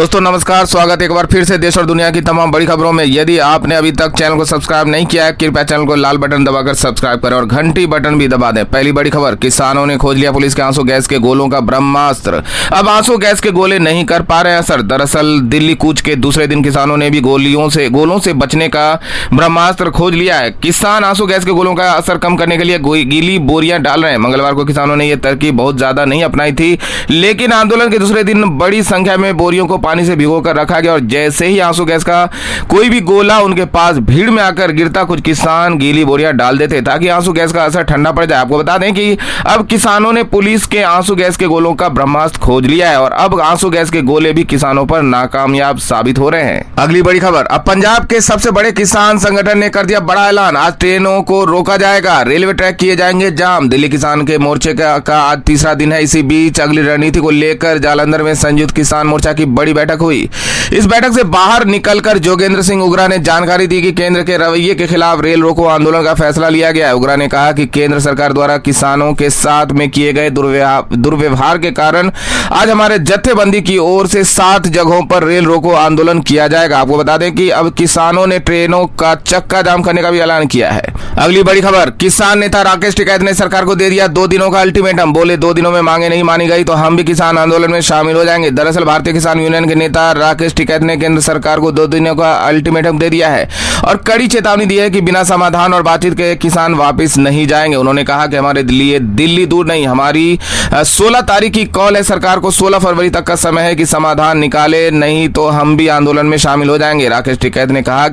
दोस्तों नमस्कार, स्वागत है एक बार फिर से देश और दुनिया की तमाम बड़ी खबरों में। यदि आपने अभी तक चैनल को सब्सक्राइब नहीं किया है, कृपया चैनल को लाल बटन दबाकर सब्सक्राइब करें और घंटी बटन भी दबा दें। पहली बड़ी खबर, किसानों ने खोज लिया पुलिस के आंसू गैस के गोलों का ब्रह्मास्त्र। अब आंसू गैस के गोले नहीं कर पा रहे असर। दरअसल दिल्ली कूच के दूसरे दिन किसानों ने भी गोलों से बचने का ब्रह्मास्त्र खोज लिया है। किसान आंसू गैस के गोलों का असर कम करने के लिए गीली बोरियां डाल रहे हैं। मंगलवार को किसानों ने यह तरकीब बहुत ज्यादा नहीं अपनाई थी, लेकिन आंदोलन के दूसरे दिन बड़ी संख्या में बोरियों को पानी से भिगोकर रखा गया और जैसे ही आंसू गैस का कोई भी गोला उनके पास भीड़ में आकर गिरता, कुछ किसान गीली बोरियां डाल देते ताकि आंसू गैस का असर ठंडा पड़ जाए। आपको बता दें कि अब किसानों ने पुलिस के आंसू गैस के गोलों का ब्रह्मास्त्र खोज लिया है और अब आंसू गैस के गोले भी किसानों पर नाकामयाब साबित हो रहे हैं। अगली बड़ी खबर, अब पंजाब के सबसे बड़े किसान संगठन ने कर दिया बड़ा ऐलान। आज ट्रेनों को रोका जाएगा, रेलवे ट्रैक किए जाएंगे जाम। दिल्ली किसान के मोर्चे का आज तीसरा दिन है। इसी बीच अगली रणनीति को लेकर जालंधर में संयुक्त किसान मोर्चा की बड़ी बैठक हुई। इस बैठक से बाहर निकलकर जोगेंद्र सिंह उग्रा ने जानकारी दी कि केंद्र के रवैये के खिलाफ रेल रोको आंदोलन का फैसला लिया गया है। उग्रा ने कहा कि केंद्र सरकार द्वारा किसानों के साथ में किए गए दुर्व्यवहार के कारण आज हमारे जत्थेबंदी की ओर से 7 जगहों पर रेल रोको आंदोलन किया जाएगा। आपको बता दें कि अब किसानों ने ट्रेनों का चक्का जाम करने का भी ऐलान किया है। अगली बड़ी खबर, किसान नेता राकेश टिकैत ने सरकार को दे दिया 2 दिनों का अल्टीमेटम। बोले 2 दिनों में मांगे नहीं मानी गई तो हम भी किसान आंदोलन में शामिल हो जाएंगे। दरअसल भारतीय किसान यूनियन के नेता राकेश टिकैत ने केंद्र सरकार को 2 दिनों का अल्टीमेटम दे दिया है और कड़ी चेतावनी दी है कि बिना समाधान और बातचीत के किसान वापस नहीं जाएंगे। उन्होंने कहा कि हमारे लिए दिल्ली दूर नहीं, हमारी 16 तारीख की कॉल है। सरकार को 16 फरवरी तक का समय है कि समाधान निकाले, नहीं तो हम भी आंदोलन में शामिल हो जाएंगे। राकेश टिकैत ने कहा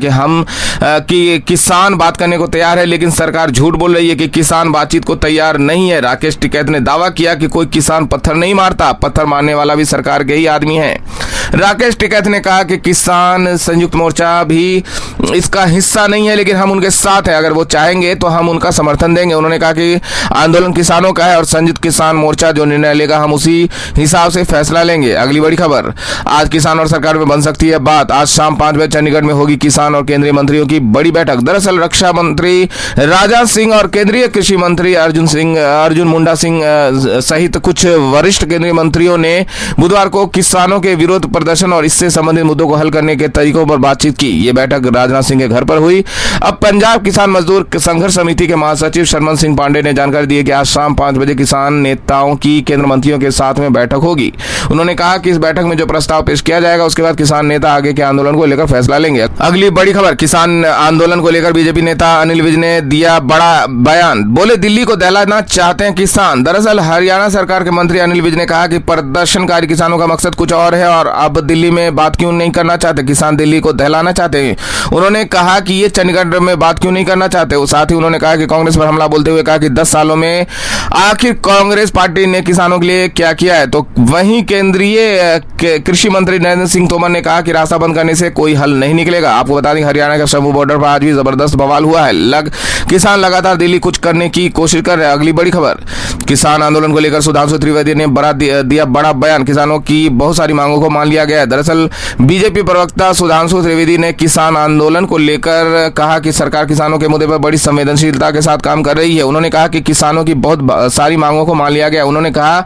कि किसान बात करने को तैयार है, लेकिन सरकार झूठ बोल रही है कि किसान बातचीत को तैयार नहीं है। राकेश टिकैत ने दावा किया कि कोई किसान पत्थर नहीं मारता, पत्थर मारने वाला भी सरकार के ही आदमी है। राकेश टिकैत ने कहा कि किसान संयुक्त मोर्चा भी इसका हिस्सा नहीं है, लेकिन हम उनके साथ हैं। अगर वो चाहेंगे तो हम उनका समर्थन देंगे। उन्होंने कहा कि आंदोलन किसानों का है और संयुक्त किसान मोर्चा जो निर्णय लेगा हम उसी हिसाब से फैसला लेंगे। अगली बड़ी खबर, आज किसान और सरकार में बन सकती है बात। आज शाम 5 बजे चंडीगढ़ में होगी किसान और केंद्रीय मंत्रियों की बड़ी बैठक। दरअसल रक्षा मंत्री राजनाथ सिंह और केंद्रीय कृषि मंत्री अर्जुन मुंडा सिंह सहित कुछ वरिष्ठ केंद्रीय मंत्रियों ने बुधवार को किसानों के विरोध प्रदर्शन और इससे संबंधित मुद्दों को हल करने के तरीकों पर बातचीत की। ये बैठक राजनाथ सिंह के घर पर हुई। अब पंजाब किसान मजदूर संघर्ष समिति के महासचिव शर्मन सिंह पांडे ने जानकारी दी कि आज शाम 5 बजे किसान नेताओं की केंद्र मंत्रियों के साथ में बैठक होगी। उन्होंने कहा कि इस बैठक में जो प्रस्ताव पेश किया जाएगा उसके बाद किसान नेता आगे के आंदोलन को लेकर फैसला लेंगे। अगली बड़ी खबर, किसान आंदोलन को लेकर बीजेपी नेता अनिल विज ने दिया बड़ा बयान। बोले दिल्ली को दहलाना चाहते हैं किसान। दरअसल हरियाणा सरकार के मंत्री अनिल विज ने कहा कि प्रदर्शनकारी किसानों का मकसद कुछ और है और अब दिल्ली में बात क्यों नहीं करना चाहते, किसान दिल्ली को दहलाना चाहते हैं। उन्होंने कहा कि ये चंडीगढ़ में बात क्यों नहीं करना चाहते। साथ ही उन्होंने कहा कि कांग्रेस पर हमला बोलते हुए कहा कि 10 सालों में आखिर कांग्रेस पार्टी ने किसानों के लिए क्या किया है। तो वहीं केंद्रीय कृषि मंत्री नरेंद्र सिंह तोमर ने कहा कि रास्ता बंद करने से कोई हल नहीं निकलेगा। आपको बता दें हरियाणा के शंभू बॉर्डर पर आज भी जबरदस्त बवाल हुआ है। किसान लगातार दिल्ली कुछ करने की कोशिश कर रहे हैं। अगली बड़ी खबर, किसान आंदोलन को लेकर सुधांशु त्रिवेदी ने दिया बड़ा बयान। किसानों की बहुत सारी मांगों को मान लिया गया है। दरअसल बीजेपी प्रवक्ता सुधांशु त्रिवेदी ने किसान आंदोलन को लेकर कहा कि सरकार किसानों के मुद्दे पर बड़ी संवेदनशीलता के साथ काम कर रही है। उन्होंने कहा कि किसानों की बहुत सारी मांगों को मान लिया गया। उन्होंने कहा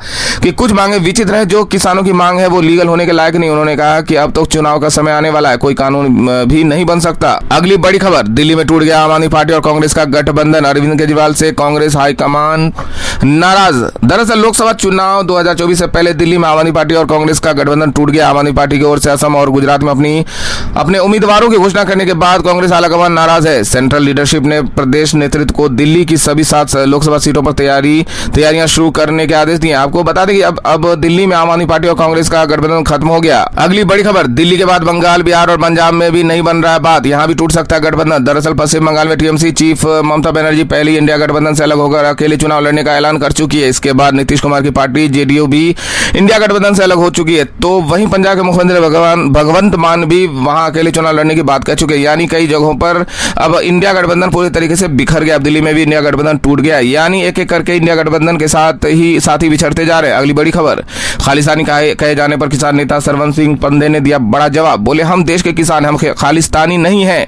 कि कुछ मांगे विचित्र हैं, जो किसानों की मांग है वो लीगल होने के लायक नहीं। उन्होंने कहा कि अब तो चुनाव का समय आने वाला है, कोई कानून भी नहीं बन सकता। अगली बड़ी खबर, दिल्ली में टूट गया आम आदमी पार्टी और कांग्रेस का गठबंधन। अरविंद केजरीवाल से कांग्रेस हाईकमान नाराज। दरअसल लोकसभा चुनाव 2024 से पहले दिल्ली में आम आदमी पार्टी और कांग्रेस का गठबंधन टूट गया। आम आदमी पार्टी की ओर से असम और गुजरात में अपने उम्मीदवारों की घोषणा करने के बाद कांग्रेस आलाकमान नाराज है। सेंट्रल लीडरशिप ने प्रदेश नेतृत्व को दिल्ली की सभी 7 लोकसभा सीटों पर तैयारियां शुरू करने के आदेश दिए। आपको बता दें कि अब दिल्ली में आम आदमी पार्टी और कांग्रेस का गठबंधन खत्म हो गया। अगली बड़ी खबर, दिल्ली के बाद बंगाल, बिहार और पंजाब में भी नहीं बन रहा है बात, यहां भी टूट सकता है गठबंधन। दरअसल पश्चिम बंगाल में टीएमसी चीफ ममता बनर्जी पहले इंडिया गठबंधन से अलग होकर अकेले चुनाव लड़ने का ऐलान कर चुकी है। इसके बाद नीतीश कुमार की पार्टी जेडीयू भी इंडिया गठबंधन से अलग हो चुकी है। तो वहीं पंजाब के मुख्यमंत्री भगवंत मान भी वहां अकेले चुनाव लड़ने की बात कह चुके हैं। यानी कई जगहों पर अब इंडिया गठबंधन पूरी तरीके से बिखर गया। अब दिल्ली में भी इंडिया गठबंधन टूट गया, यानी एक एक करके इंडिया गठबंधन के साथ ही बिछड़ते जा रहे हैं। अगली बड़ी खबर, खालिस्तानी कहे जाने पर किसान नेता सरवन सिंह पंदे ने दिया बड़ा जवाब। बोले हम देश के किसान, हम खालिस्तानी नहीं है।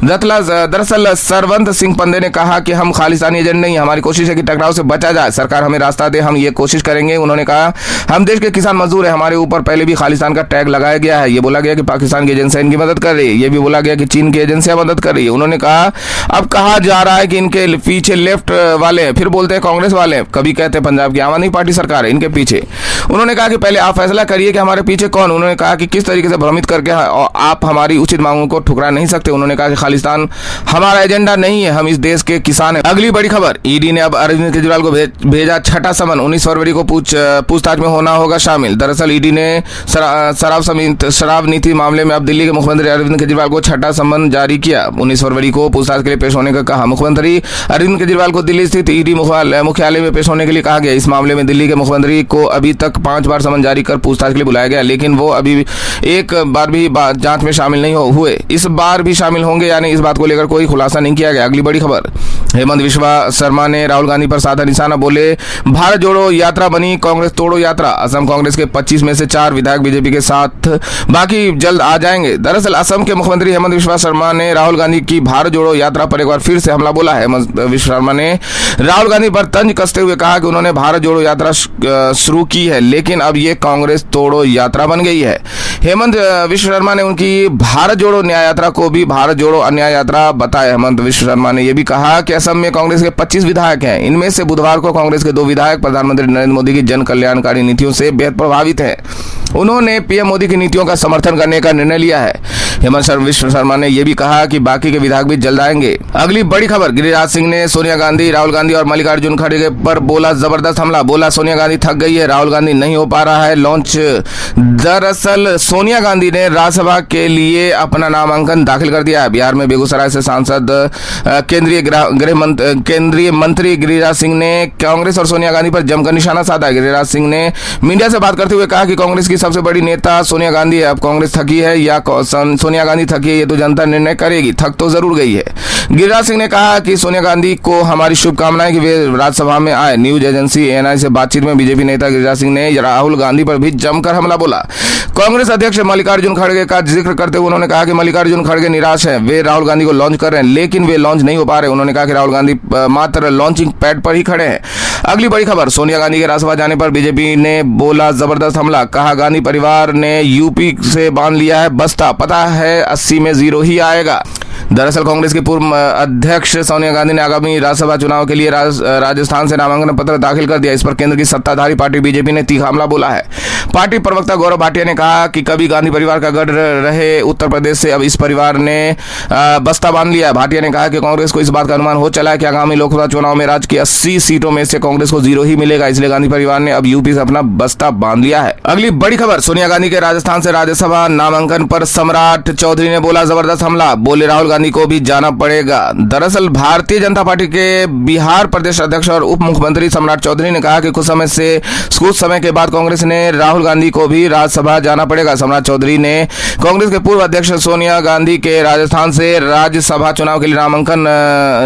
दरअसल सरवंत सिंह पंदे ने कहा कि हम खालिस्तानी एजेंट नहीं, हमारी कोशिश है कि टकराव से बचा जाए, सरकार हमें रास्ता दे, हम ये कोशिश करेंगे। उन्होंने कहा हम देश के किसान मजदूर हैं, हमारे ऊपर पहले भी खालिस्तानी खालिस्तान का टैग लगाया गया है। ये बोला गया कि पाकिस्तान की एजेंसियां इनकी मदद कर रही है। ये भी बोला गया कि चीन की एजेंसियां मदद कर रही है। उन्होंने कहा अब कहा जा रहा है कि इनके पीछे लेफ्ट वाले हैं, फिर बोलते हैं कांग्रेस वाले हैं, कभी कहते हैं पंजाब की आम आदमी पार्टी सरकार है इनके पीछे। उन्होंने कहा कि पहले आप फैसला करिए कि हमारे पीछे कौन। उन्होंने कहा कि किस तरीके से भ्रमित करके आप हमारी उचित मांगों को ठुकरा नहीं सकते। उन्होंने कहा कि खालिस्तान हमारा एजेंडा नहीं है, हम इस देश के किसान हैं। अगली बड़ी खबर, ईडी ने अब अरविंद केजरीवाल को भेजा छठा समन। 19 फरवरी को पूछताछ में होना होगा शामिल। दरअसल ईडी ने शराब नीति मामले में अब दिल्ली के मुख्यमंत्री अरविंद केजरीवाल को छठा समन जारी किया। 19 फरवरी को पूछताछ के लिए पेश होने का कहा। मुख्यमंत्री अरविंद केजरीवाल को दिल्ली स्थित ईडी मुख्यालय में पेश होने के लिए कहा गया। इस मामले में दिल्ली के मुख्यमंत्री को अभी तक 5 बार समन जारी कर पूछताछ के लिए बुलाया गया, लेकिन वो अभी एक बार भी जांच में शामिल नहीं हुए। इस बार भी शामिल होंगे यानी इस बात को लेकर कोई खुलासा नहीं किया गया। अगली बड़ी खबर, हेमंत बिस्वा शर्मा ने राहुल गांधी पर साधा निशाना, बोले भारत जोड़ो यात्रा बनी कांग्रेस तोड़ो यात्रा। असम कांग्रेस के 25 में से 4 विधायक बीजेपी के साथ, बाकी जल्द आ जाएंगे। दरअसल असम के मुख्यमंत्री हेमंत बिस्वा शर्मा ने राहुल गांधी की भारत जोड़ो यात्रा पर एक बार फिर से हमला बोला है। हेमंत बिस्वा शर्मा ने राहुल गांधी पर तंज कसते हुए कहा कि उन्होंने भारत जोड़ो यात्रा शुरू की है, लेकिन अब ये कांग्रेस तोड़ो यात्रा बन गई है। हेमंत बिस्वा शर्मा ने उनकी भारत जोड़ो न्याय यात्रा को भी भारत जोड़ो अन्याय यात्रा बताया। हेमंत बिस्वा शर्मा ने यह भी कहा कि असम में कांग्रेस के 25 विधायक हैं। इनमें से बुधवार को कांग्रेस के 2 विधायक प्रधानमंत्री नरेंद्र मोदी की जन कल्याणकारी नीतियों से बेहद प्रभावित हैं। उन्होंने पीएम मोदी की नीतियों का समर्थन करने का निर्णय लिया है। हेमंत बिस्वा शर्मा ने यह भी कहा कि बाकी के विधायक भी जल्द आएंगे। अगली बड़ी खबर, गिरिराज सिंह ने सोनिया गांधी, राहुल गांधी और मल्लिकार्जुन खड़गे पर बोला जबरदस्त हमला। बोला सोनिया गांधी थक गई है, राहुल गांधी नहीं हो पा रहा है लॉन्च। दरअसल सोनिया गांधी ने राज्यसभा के लिए अपना नामांकन दाखिल कर दिया है। बिहार में बेगूसराय से सांसद केंद्रीय मंत्री गिरिराज सिंह ने कांग्रेस और सोनिया गांधी पर जमकर निशाना साधा। गिरिराज सिंह ने मीडिया से बात करते हुए कहा कि कांग्रेस की सबसे बड़ी नेता सोनिया गांधी है। अब कांग्रेस थकी है या सोनिया गांधी थकी है, ये तो जनता निर्णय करेगी। थक तो जरूर गई है। गिरिराज सिंह ने कहा कि सोनिया गांधी को हमारी शुभकामनाएं कि वे राज्यसभा में आए। न्यूज एजेंसी एएनआई से बातचीत में बीजेपी नेता गिरिराज सिंह ने राहुल गांधी पर भी जमकर हमला बोला। कांग्रेस अध्यक्ष मल्लिकार्जुन खड़गे का जिक्र करते हुए उन्होंने कहा कि मल्लिकार्जुन खड़गे निराश हैं, वे राहुल गांधी को लॉन्च कर रहे हैं लेकिन वे लॉन्च नहीं हो पा रहे। उन्होंने कहा कि राहुल गांधी मात्र लॉन्चिंग पैड पर ही खड़े हैं। अगली बड़ी खबर, सोनिया गांधी के राज्यसभा जाने पर बीजेपी ने बोला जबरदस्त हमला। कहा गांधी परिवार ने यूपी से बांध लिया है बस्ता, पता है 80 में 0 ही आएगा। दरअसल कांग्रेस की पूर्व अध्यक्ष सोनिया गांधी ने आगामी राज्यसभा चुनाव के लिए राजस्थान से नामांकन पत्र दाखिल कर दिया। इस पर केंद्र की सत्ताधारी पार्टी बीजेपी ने तीखा हमला बोला है। पार्टी प्रवक्ता गौरव भाटिया ने कहा कि कभी गांधी परिवार का गढ़ रहे उत्तर प्रदेश से अब इस परिवार ने बस्ता बांध लिया। भाटिया ने कहा कि कांग्रेस को इस बात का अनुमान हो चला है कि आगामी लोकसभा चुनाव में राज्य की 80 सीटों में से कांग्रेस को 0 ही मिलेगा, इसलिए गांधी परिवार ने अब यूपी से अपना बस्ता बांध लिया है। अगली बड़ी खबर, सोनिया गांधी के राजस्थान से राज्यसभा नामांकन पर सम्राट चौधरी ने बोला जबरदस्त हमला। बोले राहुल गांधी को भी जाना पड़ेगा। दरअसल भारतीय जनता पार्टी के बिहार प्रदेश अध्यक्ष और उप मुख्यमंत्री सम्राट चौधरी ने कहा कि कुछ समय के बाद कांग्रेस ने राहुल गांधी को भी राज्यसभा जाना पड़ेगा। सम्राट चौधरी ने कांग्रेस के पूर्व अध्यक्ष सोनिया गांधी के राजस्थान से राज्यसभा चुनाव के लिए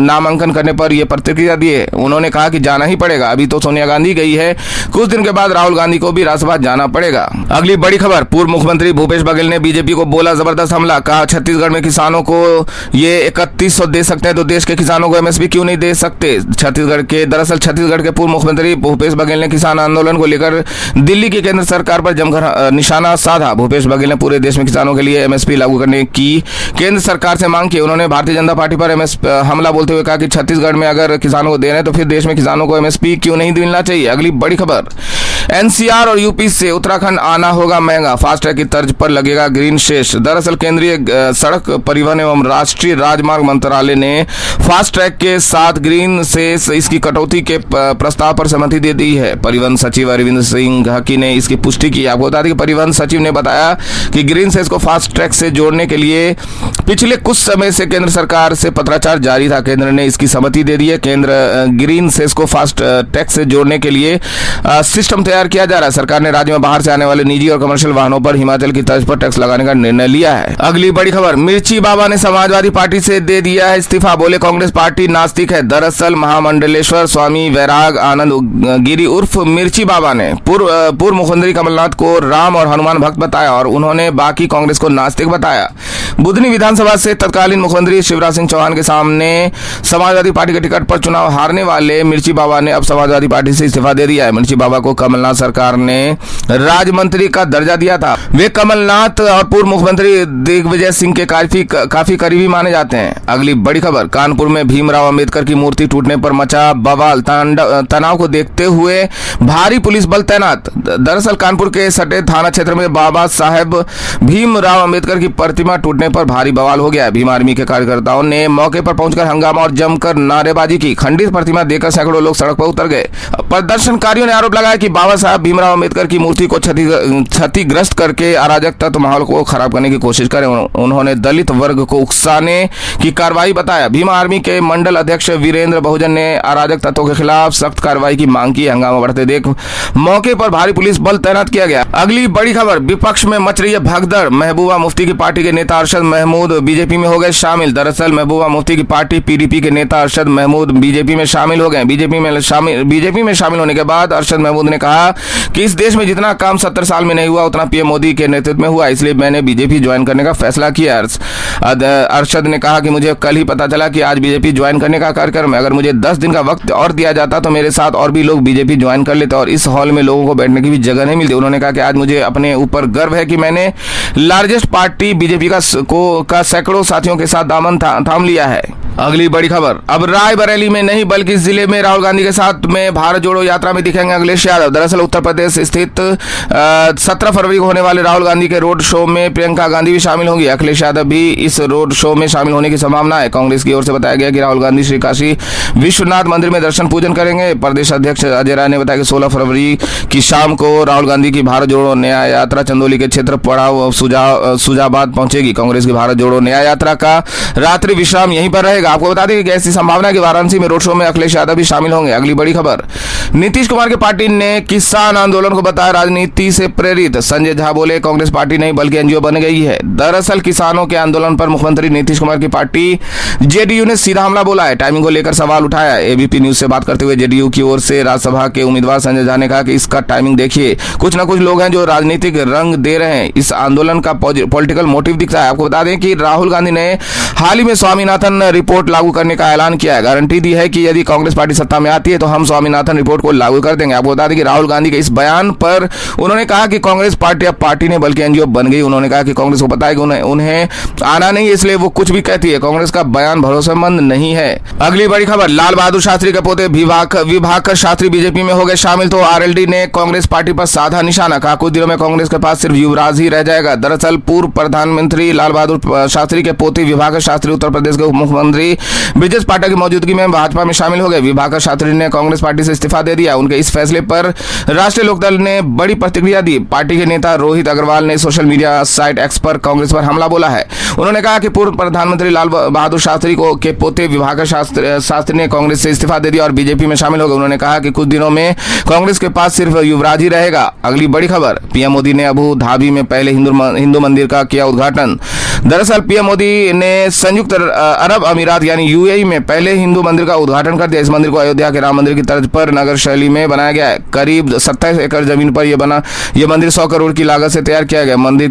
नामांकन करने पर यह प्रतिक्रिया दी है। उन्होंने कहा कि जाना ही पड़ेगा, अभी तो सोनिया गांधी गई है, कुछ दिन के बाद राहुल गांधी को भी राज्यसभा जाना पड़ेगा। अगली बड़ी खबर, पूर्व मुख्यमंत्री भूपेश बघेल ने बीजेपी को बोला जबरदस्त हमला। कहा छत्तीसगढ़ में किसानों को ये 3100 दे सकते हैं तो देश के किसानों को एमएसपी क्यों नहीं दे सकते। दरअसल छत्तीसगढ़ के पूर्व मुख्यमंत्री भूपेश बघेल ने किसान आंदोलन को लेकर दिल्ली की केंद्र सरकार पर जमकर निशाना साधा। भूपेश बघेल ने पूरे देश में किसानों के लिए एमएसपी लागू करने की केंद्र सरकार से मांग की। उन्होंने भारतीय जनता पार्टी पर हमला बोलते हुए कहा कि छत्तीसगढ़ में अगर किसानों को दे रहे हैं तो फिर देश में किसानों को एमएसपी क्यों नहीं मिलना चाहिए। अगली बड़ी खबर, एनसीआर और यूपी से उत्तराखंड आना होगा महंगा, फास्टैग की तर्ज पर लगेगा ग्रीन शेष। दरअसल केंद्रीय सड़क परिवहन एवं राष्ट्रीय राजमार्ग मंत्रालय ने फास्टैग के साथ ग्रीन शेष इसकी कटौती के प्रस्ताव पर सहमति दे दी है। परिवहन सचिव अरविंद सिंह हकी ने इसकी पुष्टि की। आपको बता दें कि परिवहन सचिव ने बताया कि ग्रीन शेष को फास्टैग से जोड़ने के लिए पिछले कुछ समय से केंद्र सरकार से पत्राचार जारी था। केंद्र ने इसकी सहमति दे दी है। केंद्र ग्रीन शेष को फास्टैग से जोड़ने के लिए सिस्टम तैयार किया जा रहा है। सरकार ने राज्य में बाहर से आने वाले निजी और कमर्शियल वाहनों पर हिमाचल की तर्ज पर टैक्स लगाने का निर्णय लिया है। अगली बड़ी खबर, मिर्ची बाबा ने समाजवादी पार्टी से दे दिया है इस्तीफा। बोले कांग्रेस पार्टी नास्तिक है। दरअसल महामंडलेश्वर स्वामी वैराग आनंद गिरी उर्फ मिर्ची बाबा ने पूर्व मुख्यमंत्री कमलनाथ को राम और हनुमान भक्त बताया और उन्होंने बाकी कांग्रेस को नास्तिक बताया। बुधनी विधानसभा से तत्कालीन मुख्यमंत्री शिवराज सिंह चौहान के सामने समाजवादी पार्टी के टिकट पर चुनाव हारने वाले मिर्ची बाबा ने अब समाजवादी पार्टी से इस्तीफा दे दिया है। मिर्ची बाबा को कमलनाथ सरकार ने राज्य मंत्री का दर्जा दिया था। वे कमलनाथ और पूर्व मुख्यमंत्री दिग्विजय सिंह के काफी करीबी माने जाते हैं। अगली बड़ी खबर, कानपुर में भीमराव अंबेडकर की मूर्ति टूटने पर मचा बवाल, तनाव को देखते हुए भारी पुलिस बल तैनात। दरअसल कानपुर के सटे थाना क्षेत्र में बाबा साहेब भीमराव अंबेडकर की प्रतिमा टूटने पर भारी बवाल हो गया है। भीम आर्मी के कार्यकर्ताओं ने मौके पर पहुंचकर हंगामा और जमकर नारेबाजी की। खंडित प्रतिमा देखकर सैकड़ों लोग सड़क पर उतर गए। प्रदर्शनकारियों ने आरोप लगाया कि बाबा साहब भीमराव अंबेडकर की मूर्ति को क्षतिग्रस्त करके अराजक तत्व माहौल को खराब करने की कोशिश करें। उन्होंने दलित वर्ग को उकसाने की कार्रवाई बताया। भीम आर्मी के मंडल अध्यक्ष वीरेंद्र बहुजन ने अराजक तत्वों के खिलाफ सख्त कार्रवाई की मांग की। हंगामा बढ़ते देख मौके पर भारी पुलिस बल तैनात किया गया। अगली बड़ी खबर, विपक्ष में मच रही है भगदड़। महबूबा मुफ्ती की पार्टी के नेता अरशद महमूद बीजेपी में हो गए शामिल। दरअसल महबूबा मुफ्ती की पार्टी पीडीपी के नेता अरशद महमूद बीजेपी में शामिल हो गए। बीजेपी में शामिल होने के बाद अरशद महमूद ने कहा कि इस देश में जितना काम 70 साल में नहीं हुआ उतना पीएम मोदी के नेतृत्व में हुआ, इसलिए मैंने बीजेपी ज्वाइन करने का फैसला किया। अरशद ने कहा कि मुझे कल ही पता चला कि आज बीजेपी ज्वाइन करने का कार्यक्रम है। अगर मुझे 10 दिन का वक्त और दिया जाता तो मेरे साथ और भी लोग बीजेपी ज्वाइन कर लेते और इस हॉल में लोगों को बैठने की भी जगह नहीं मिलती। उन्होंने कहा कि आज मुझे अपने ऊपर गर्व है कि मैंने लार्जेस्ट पार्टी बीजेपी का सैकड़ों साथियों के साथ दामन थाम लिया है। अगली बड़ी खबर, अब रायबरेली में नहीं बल्कि जिले में राहुल गांधी के साथ में भारत जोड़ो यात्रा में दिखेंगे अखिलेश यादव। दरअसल उत्तर प्रदेश स्थित 17 फरवरी को होने वाले राहुल गांधी के रोड शो में प्रियंका गांधी भी शामिल होंगी। अखिलेश यादव भी इस रोड शो में शामिल होने की संभावना है। कांग्रेस की ओर से बताया गया कि राहुल गांधी श्री काशी विश्वनाथ मंदिर में दर्शन पूजन करेंगे। प्रदेश अध्यक्ष अजय राय ने बताया कि 16 फरवरी की शाम को राहुल गांधी की भारत जोड़ो न्याय यात्रा चंदौली के क्षेत्र पड़ाव सुजाबाद पहुंचेगी। कांग्रेस की भारत जोड़ो न्याय यात्रा का रात्रि विश्राम यहीं पर रहेगा। आपको बता दें कि ऐसी संभावना है कि वाराणसी में रोड शो में अखिलेश यादव भी शामिल होंगे। अगली बड़ी खबर, नीतीश कुमार की पार्टी ने किसान आंदोलन को बताया राजनीति से प्रेरित। संजय झा बोले कांग्रेस पार्टी नहीं बल्कि एनजीओ बन गई है। दरअसल किसानों के आंदोलन पर मुख्यमंत्री नीतीश कुमार की पार्टी जेडीयू ने सीधा हमला बोला है। टाइमिंग को लेकर सवाल उठाया। एबीपी न्यूज से बात करते हुए जेडीयू की ओर से राज्यसभा के उम्मीदवार संजय झा ने कहा कि इसका टाइमिंग देखिए, कुछ न कुछ लोग हैं जो राजनीतिक रंग दे रहे हैं। इस आंदोलन का पॉलिटिकल मोटिव दिखता है। आपको बता दें कि राहुल गांधी ने हाल ही में स्वामीनाथन रिपोर्ट लागू करने का ऐलान किया है। गारंटी दी है कि यदि कांग्रेस पार्टी सत्ता में आती है तो हम स्वामीनाथन रिपोर्ट को लागू कर देंगे। आपको बता दें कि राहुल गांधी के इस बयान पर उन्होंने कहा कि कांग्रेस पार्टी अब पार्टी नहीं बल्कि एनजीओ बन गई। उन्होंने कहा कि कांग्रेस को पता है कि उन्हें आना नहीं है, इसलिए वो कुछ भी कहती है। कांग्रेस का बयान भरोसेमंद नहीं है। अगली बड़ी खबर, लाल बहादुर शास्त्री के पोते विभाकर शास्त्री बीजेपी में हो गए शामिल। तो आरएलडी ने कांग्रेस पार्टी पर साधा निशाना, कहा कुछ दिनों में कांग्रेस के पास सिर्फ युवराज ही रह जाएगा। दरअसल पूर्व प्रधानमंत्री लाल बहादुर शास्त्री के पोते विभाकर शास्त्री उत्तर प्रदेश के उप मुख्यमंत्री ब्रजेश पाठक की मौजूदगी में भाजपा में शामिल हो गए। विभाकर शास्त्री ने कांग्रेस पार्टी से इस्तीफा दे दिया। उनके इस फैसले पर राष्ट्रीय लोकदल ने बड़ी प्रतिक्रिया दी। पार्टी के नेता रोहित अग्रवाल ने सोशल मीडिया साइट एक्स पर कांग्रेस पर हमला बोला है। उन्होंने कहा कि पूर्व प्रधानमंत्री लाल बहादुर शास्त्री के पोते विभाकर शास्त्री ने कांग्रेस से इस्तीफा दे दिया और बीजेपी में शामिल हो गए। उन्होंने कहा कि कुछ दिनों में कांग्रेस के पास सिर्फ युवराज ही रहेगा। अगली बड़ी खबर, पीएम मोदी ने अबू धाबी में पहले हिंदू मंदिर का किया उद्घाटन। दरअसल पीएम मोदी ने संयुक्त अरब अमीरात यानी यूएई में पहले हिंदू मंदिर का उद्घाटन कर दिया। इस मंदिर को अयोध्या के राम मंदिर की तर्ज पर नगर शैली में बनाया गया है। करीब 27 एकड़ जमीन पर यह मंदिर 100 करोड़ की लागत से तैयार किया गया। मंदिर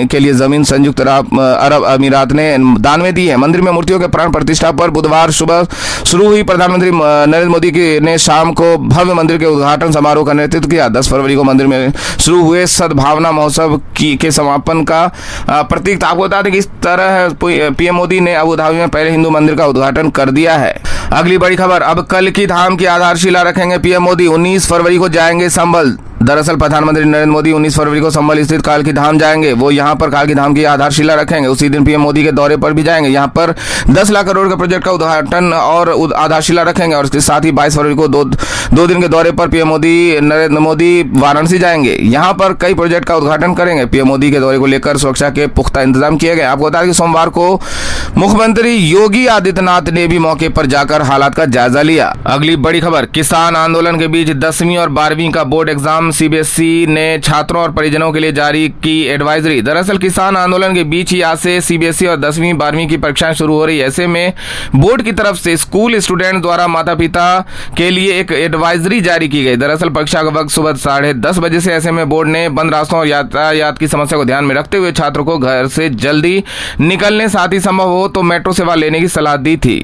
के लिए जमीन संयुक्त अरब अमीरात ने दान में दी है। मंदिर में मूर्तियों के प्राण प्रतिष्ठा पर बुधवार सुबह शुरू हुई। प्रधानमंत्री नरेंद्र मोदी ने शाम को भव्य मंदिर के उद्घाटन समारोह का नेतृत्व किया। 10 फरवरी को मंदिर में शुरू हुए सद्भावना महोत्सव के समापन का प्रतीक था। आपको बता दें कि इस तरह पीएम मोदी ने अबू धाबी में पहले हिंदू मंदिर का उद्घाटन कर दिया है। अगली बड़ी खबर, अब कल की धाम की आधारशिला रखेंगे पीएम मोदी। 19 फरवरी को जाएंगे संभल। दरअसल प्रधानमंत्री नरेंद्र मोदी 19 फरवरी को संभल स्थित कालकी धाम जाएंगे। वो यहां पर कालकी धाम की आधारशिला रखेंगे। उसी दिन पीएम मोदी के दौरे पर भी जाएंगे। यहां पर 10 लाख करोड़ के प्रोजेक्ट का उद्घाटन और आधारशिला रखेंगे। और इसके साथ ही 22 फरवरी को दो दिन के दौरे पर पीएम नरेंद्र मोदी वाराणसी जाएंगे। यहां पर कई प्रोजेक्ट का उद्घाटन करेंगे। पीएम मोदी के दौरे को लेकर सुरक्षा के पुख्ता इंतजाम किए गए। आपको बता दें कि सोमवार को मुख्यमंत्री योगी आदित्यनाथ ने भी मौके पर जाकर हालात का जायजा लिया। अगली बड़ी खबर, किसान आंदोलन के बीच 10वीं और 12वीं का बोर्ड एग्जाम एवं सीबीएसई ने छात्रों और परिजनों के लिए जारी की एडवाइजरी। दरअसल किसान आंदोलन के बीच ही आज से सीबीएसई और 10वीं 12वीं की परीक्षाएं शुरू हो रही है। ऐसे में बोर्ड की तरफ से स्कूल स्टूडेंट द्वारा माता पिता के लिए एक एडवाइजरी जारी की गई। दरअसल परीक्षा का वक्त सुबह 10:30 बजे से। ऐसे में बोर्ड ने बंद रास्तों और यातायात की समस्या को ध्यान में रखते हुए छात्रों को घर से जल्दी निकलने, साथ ही संभव हो तो मेट्रो सेवा लेने की सलाह दी थी।